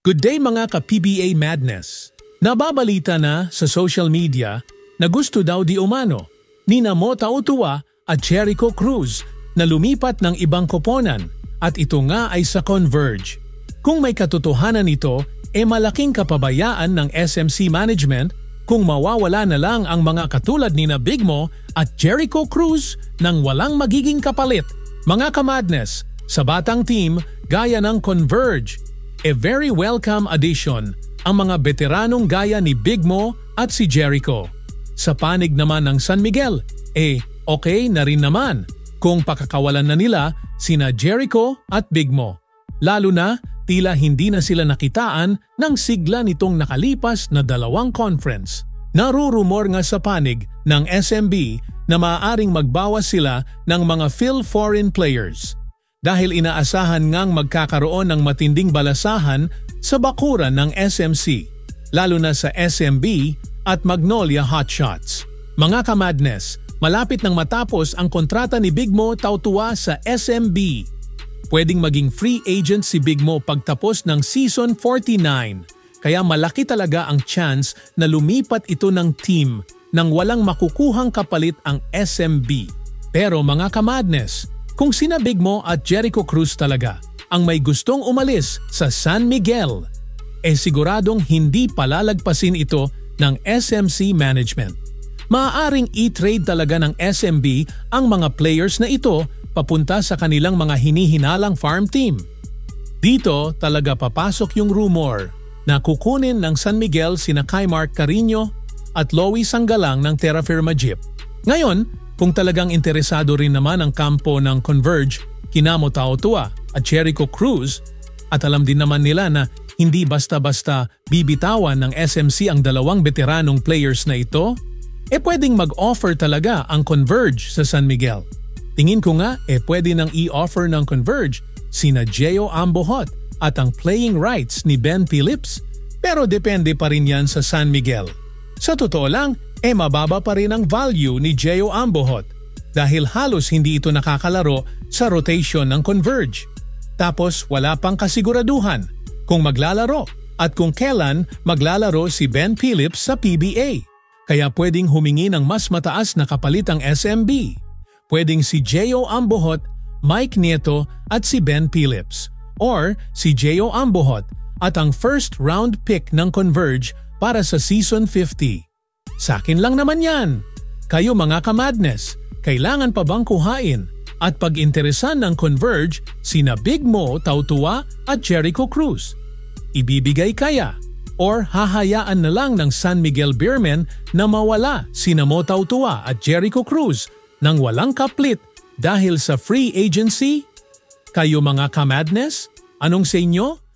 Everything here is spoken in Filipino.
Good day mga ka-PBA Madness! Nababalita na sa social media na gusto daw di umano ni Mota Ochoa at Jericho Cruz na lumipat ng ibang koponan at ito nga ay sa Converge. Kung may katotohanan nito, malaking kapabayaan ng SMC management kung mawawala na lang ang mga katulad ni Big Mo at Jericho Cruz nang walang magiging kapalit. Mga ka-Madness, sa batang team gaya ng Converge, a very welcome addition ang mga veteranong gaya ni Big Mo at si Jericho. Sa panig naman ng San Miguel, okay na rin naman kung pakakawalan na nila sina Jericho at Big Mo. Lalo na tila hindi na sila nakitaan ng sigla nitong nakalipas na dalawang conference. Narurumor nga sa panig ng SMB na maaaring magbawas sila ng mga foreign players dahil inaasahan ngang magkakaroon ng matinding balasahan sa bakuran ng SMC, lalo na sa SMB at Magnolia Hotshots. Mga ka-Madness, malapit nang matapos ang kontrata ni Big Mo Ochoa sa SMB. Pwedeng maging free agent si Big Mo pagtapos ng season 49, kaya malaki talaga ang chance na lumipat ito ng team nang walang makukuhang kapalit ang SMB. Pero mga ka-Madness, kung sina Big Mo at Jericho Cruz talaga ang may gustong umalis sa San Miguel, siguradong hindi palalagpasin ito ng SMC management. Maaaring i-trade talaga ng SMB ang mga players na ito papunta sa kanilang mga hinihinalang farm team. Dito talaga papasok yung rumor na kukunin ng San Miguel sina Mark Carino at Loie Sanggalang ng Terra Firma Jeep. Ngayon, kung talagang interesado rin naman ang kampo ng Converge, kina Mota Ochoa at Jericho Cruz, at alam din naman nila na hindi basta-basta bibitawan ng SMC ang dalawang veteranong players na ito, pwedeng mag-offer talaga ang Converge sa San Miguel. Tingin ko nga pwede nang i-offer ng Converge sina Gio Ambohot at ang playing rights ni Ben Phillips, pero depende pa rin yan sa San Miguel. Sa totoo lang, mababa pa rin ang value ni Gio Ambohot dahil halos hindi ito nakakalaro sa rotation ng Converge. Tapos wala pang kasiguraduhan kung maglalaro at kung kailan maglalaro si Ben Phillips sa PBA. Kaya pwedeng humingi ng mas mataas na kapalit ang SMB. Pwedeng si Gio Ambohot, Mike Nieto at si Ben Phillips. Or si Gio Ambohot at ang first round pick ng Converge para sa Season 50. Sa akin lang naman yan. Kayo mga ka-Madness, kailangan pa bang kuhain at pag-interesan ng Converge sina Big Mo Ochoa at Jericho Cruz? Ibibigay kaya or hahayaan na lang ng San Miguel Beermen na mawala sina Mota Ochoa at Jericho Cruz nang walang kaplit dahil sa free agency? Kayo mga ka-Madness, anong sa inyo?